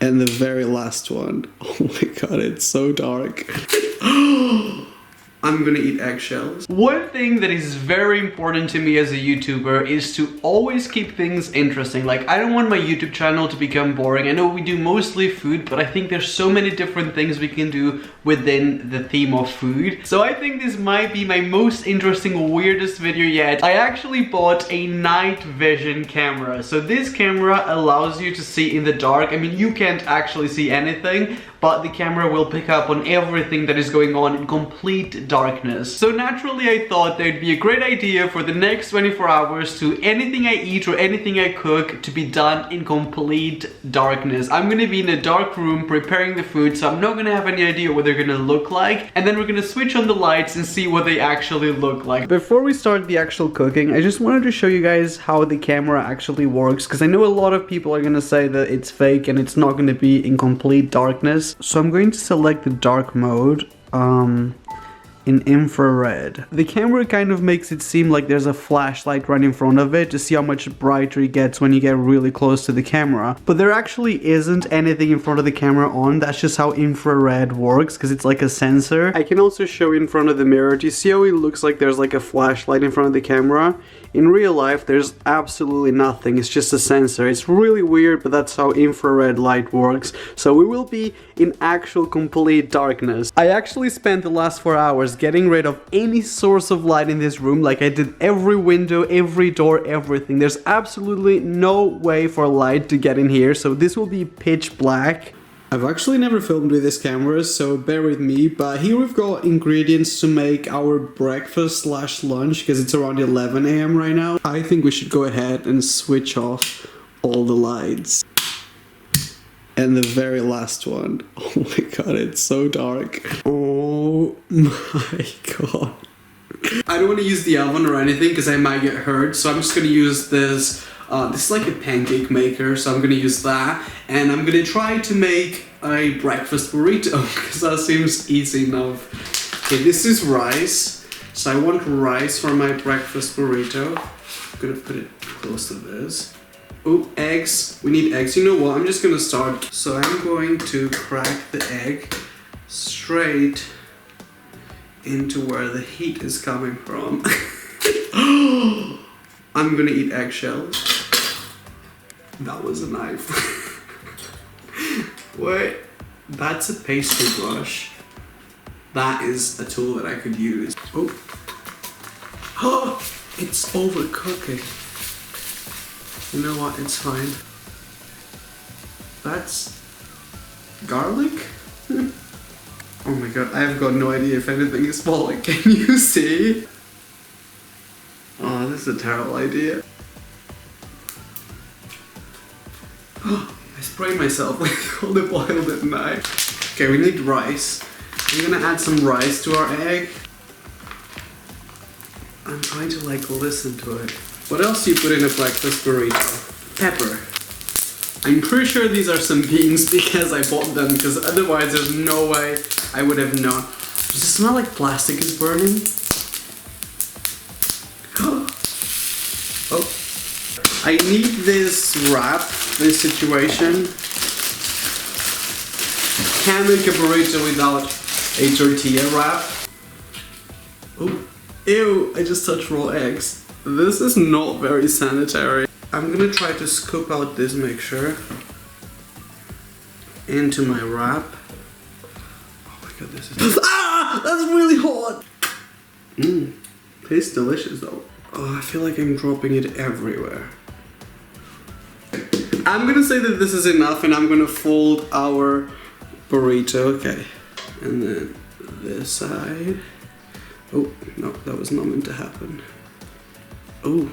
And the very last one. Oh my god, it's so dark. I'm gonna eat eggshells. One thing that is very important to me as a YouTuber is to always keep things interesting. Like, I don't want my YouTube channel to become boring. I know we do mostly food, but I think there's so many different things we can do within the theme of food. So I think this might be my most interesting, weirdest video yet. I actually bought a night vision camera. So this camera allows you to see in the dark. I mean, you can't actually see anything, but the camera will pick up on everything that is going on in complete darkness. So naturally I thought that it'd be a great idea for the next 24 hours to anything I eat or anything I cook to be done in complete darkness. I'm gonna be in a dark room preparing the food, so I'm not gonna have any idea what they're gonna look like, and then we're gonna switch on the lights and see what they actually look like. Before we start the actual cooking, I just wanted to show you guys how the camera actually works, because I know a lot of people are gonna say that it's fake and it's not gonna be in complete darkness. So I'm going to select the dark mode in infrared. The camera kind of makes it seem like there's a flashlight right in front of it to see how much brighter it gets when you get really close to the camera. But there actually isn't anything in front of the camera on. That's just how infrared works, because it's like a sensor. I can also show in front of the mirror. Do you see how it looks like there's like a flashlight in front of the camera? In real life, there's absolutely nothing. It's just a sensor. It's really weird, but that's how infrared light works. So we will be in actual complete darkness. I actually spent the last 4 hours getting rid of any source of light in this room. Like, I did every window, every door, everything. There's absolutely no way for light to get in here. So this will be pitch black. I've actually never filmed with this camera, so bear with me, but here we've got ingredients to make our breakfast / lunch, because it's around 11 AM right now. I think we should go ahead and switch off all the lights. And the very last one. Oh my god, it's so dark. Oh my god. I don't want to use the oven or anything because I might get hurt, so I'm just going to use this. This is like a pancake maker, so I'm going to use that. And I'm going to try to make a breakfast burrito because that seems easy enough. Okay, this is rice. So I want rice for my breakfast burrito. I'm going to put it close to this. Oh, eggs. We need eggs. You know what? I'm just going to start. So I'm going to crack the egg straight into where the heat is coming from. I'm gonna eat eggshells. That was a knife. Wait, that's a pastry brush. That is a tool that I could use. Oh, oh, it's overcooking. You know what? It's fine. That's garlic? Oh my god, I have got no idea if anything is falling. Can you see? Oh, this is a terrible idea. Oh, I sprayed myself with olive oil, didn't I? Okay, we need rice. I'm gonna add some rice to our egg. I'm trying to like listen to it. What else do you put in a breakfast burrito? Pepper. I'm pretty sure these are some beans because I bought them, because otherwise there's no way I would have known. Does it smell like plastic is burning? Oh, I need this wrap, this situation. Can't make a burrito without a tortilla wrap. Oh, ew, I just touched raw eggs. This is not very sanitary. I'm gonna try to scoop out this mixture into my wrap. Oh my god, this is... Ah! That's really hot! Mmm, tastes delicious though. Oh, I feel like I'm dropping it everywhere. I'm gonna say that this is enough and I'm gonna fold our burrito. Okay. And then this side. Oh, no, that was not meant to happen. Oh,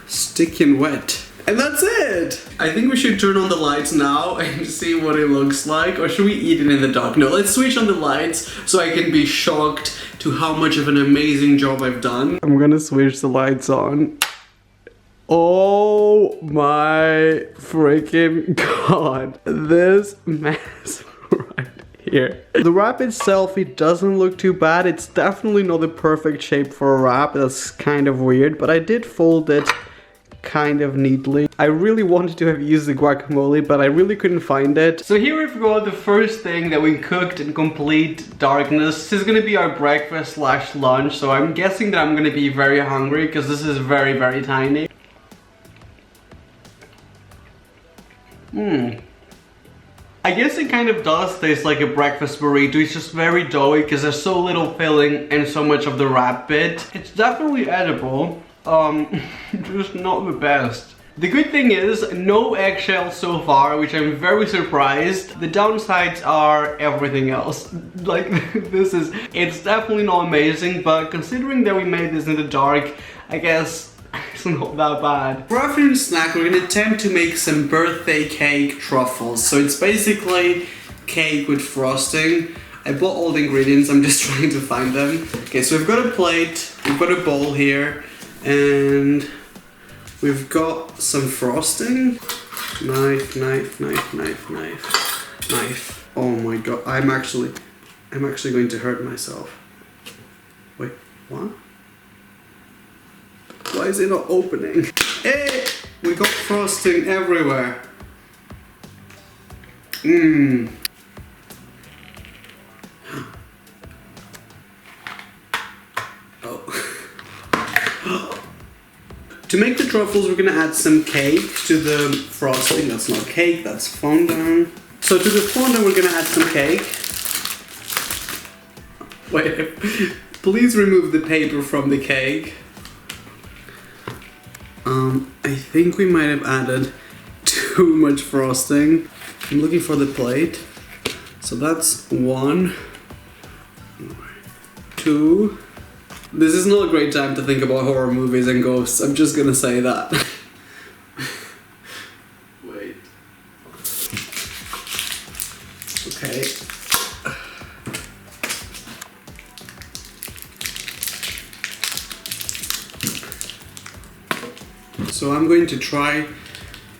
sticky and wet. And that's it! I think we should turn on the lights now and see what it looks like. Or should we eat it in the dark? No, let's switch on the lights so I can be shocked to how much of an amazing job I've done. I'm gonna switch the lights on. Oh my freaking god. This mess right here. The wrap itself, it doesn't look too bad. It's definitely not the perfect shape for a wrap. That's kind of weird, but I did fold it kind of neatly. I really wanted to have used the guacamole, but I really couldn't find it. So here we've got the first thing that we cooked in complete darkness. This is gonna be our breakfast slash lunch, so I'm guessing that I'm gonna be very hungry because this is very, very tiny. I guess it kind of does taste like a breakfast burrito. It's just very doughy because there's so little filling and so much of the wrap bit. It's definitely edible, just not the best. The good thing is, no eggshells so far, which I'm very surprised. The downsides are everything else. Like, it's definitely not amazing, but considering that we made this in the dark, I guess it's not that bad. For our afternoon snack, we're gonna attempt to make some birthday cake truffles. So it's basically cake with frosting. I bought all the ingredients, I'm just trying to find them. Okay, so we've got a plate, we've got a bowl here, and we've got some frosting. Knife, knife, knife, knife, knife, knife. Oh my god, I'm actually going to hurt myself. Wait, what? Why is it not opening? Hey! We got frosting everywhere. Oh. To make the truffles, we're gonna add some cake to the frosting. That's not cake, that's fondant. So to the fondant, we're gonna add some cake. Wait, please remove the paper from the cake. I think we might have added too much frosting. I'm looking for the plate. So that's 1, 2. This is not a great time to think about horror movies and ghosts. I'm just gonna say that. Wait. Okay. So I'm going to try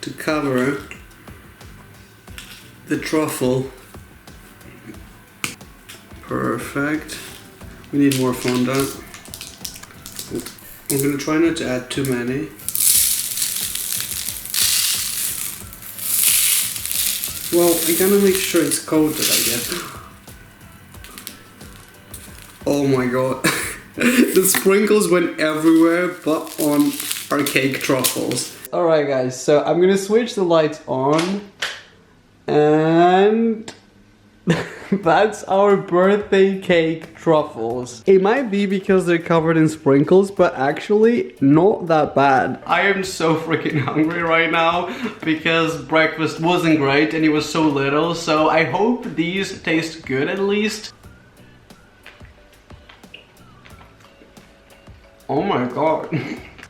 to cover the truffle. Perfect. We need more fondant. I'm going to try not to add too many. Well, I gotta make sure it's coated, I guess. Oh my god. The sprinkles went everywhere but on our cake truffles. Alright guys, so I'm gonna switch the lights on and that's our birthday cake truffles. It might be because they're covered in sprinkles, but actually not that bad. I am so freaking hungry right now because breakfast wasn't great and it was so little, so I hope these taste good at least. Oh my god.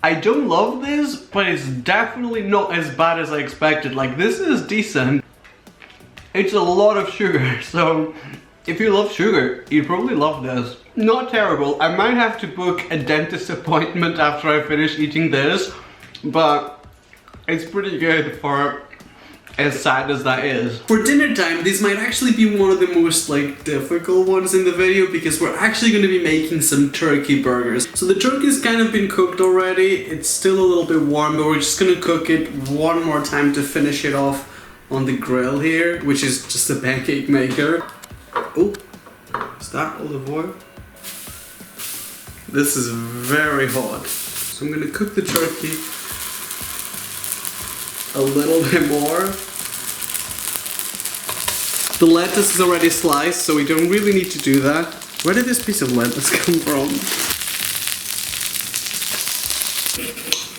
I don't love this, but it's definitely not as bad as I expected. Like, this is decent. It's a lot of sugar, so if you love sugar, you'd probably love this. Not terrible. I might have to book a dentist appointment after I finish eating this, but it's pretty good for as sad as that is. For dinner time, this might actually be one of the most difficult ones in the video because we're actually going to be making some turkey burgers. So the turkey's kind of been cooked already. It's still a little bit warm, but we're just going to cook it one more time to finish it off on the grill here, which is just a pancake maker. Oh, is that olive oil? This is very hot. So I'm gonna cook the turkey a little bit more. The lettuce is already sliced, so we don't really need to do that. Where did this piece of lettuce come from?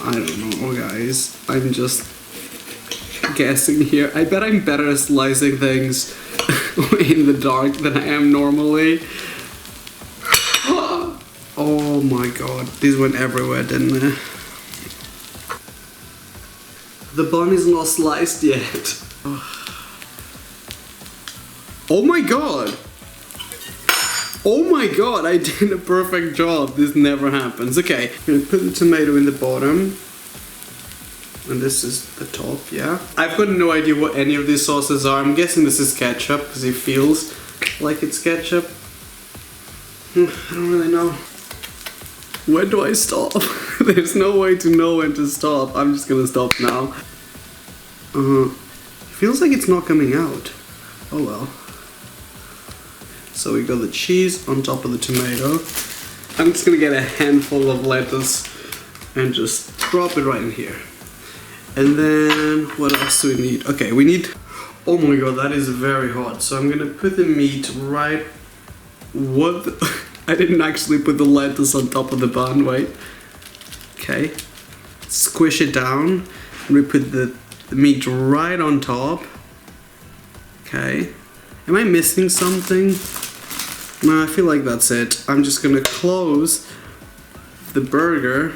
I don't know, guys. I'm just guessing here. I bet I'm better at slicing things in the dark than I am normally. Oh my god, these went everywhere, didn't they? The bun is not sliced yet. Oh my god! Oh my god, I did a perfect job. This never happens. Okay, I'm gonna put the tomato in the bottom. And this is the top, yeah. I've got no idea what any of these sauces are. I'm guessing this is ketchup because it feels like it's ketchup. I don't really know. When do I stop? There's no way to know when to stop. I'm just gonna stop now. Feels like it's not coming out. Oh well. So we got the cheese on top of the tomato. I'm just gonna get a handful of lettuce and just drop it right in here. And then what else do we need? Okay, we need, oh my god, that is very hot. So I'm gonna put the meat right, I didn't actually put the lettuce on top of the bun, wait. Okay, squish it down, and we put the meat right on top. Okay, am I missing something? No, I feel like that's it. I'm just gonna close the burger.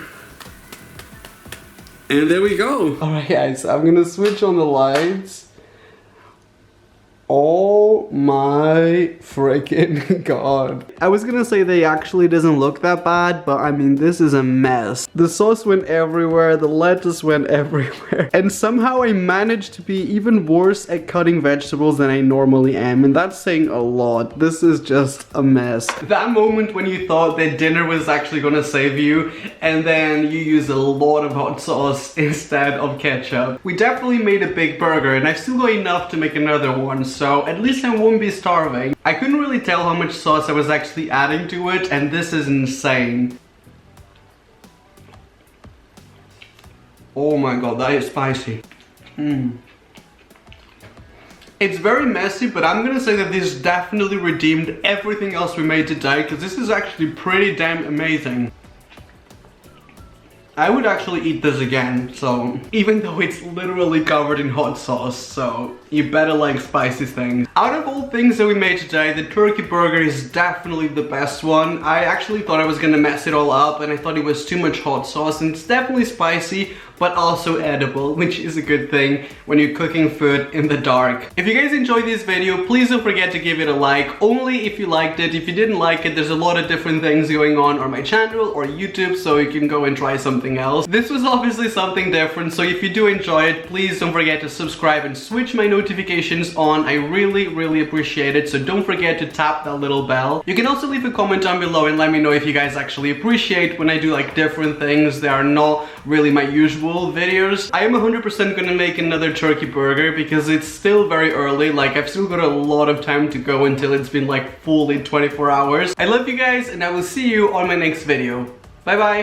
And there we go. Alright guys, I'm gonna switch on the lights. Oh my freaking god. I was gonna say they actually doesn't look that bad, but I mean this is a mess. The sauce went everywhere, the lettuce went everywhere. And somehow I managed to be even worse at cutting vegetables than I normally am, and that's saying a lot. This is just a mess. That moment when you thought that dinner was actually gonna save you, and then you use a lot of hot sauce instead of ketchup. We definitely made a big burger, and I've still got enough to make another one, so at least I won't be starving. I couldn't really tell how much sauce I was actually adding to it, and this is insane. Oh my god, that is spicy. It's very messy, but I'm gonna say that this definitely redeemed everything else we made today, because this is actually pretty damn amazing. I would actually eat this again, so even though it's literally covered in hot sauce, so you better like spicy things. Out of all things that we made today, the turkey burger is definitely the best one. I actually thought I was gonna mess it all up, and I thought it was too much hot sauce, and it's definitely spicy, but also edible, which is a good thing when you're cooking food in the dark. If you guys enjoyed this video, please don't forget to give it a like, only if you liked it. If you didn't like it, there's a lot of different things going on my channel or YouTube, so you can go and try something else. This was obviously something different, so if you do enjoy it, please don't forget to subscribe and switch my notifications on. I really appreciate it, so don't forget to tap that little bell. You can also leave a comment down below and let me know if you guys actually appreciate when I do like different things that are not really my usual videos. I am 100% gonna make another turkey burger because it's still very early. Like, I've still got a lot of time to go until it's been like fully 24 hours. I love you guys, and I will see you on my next video. Bye bye.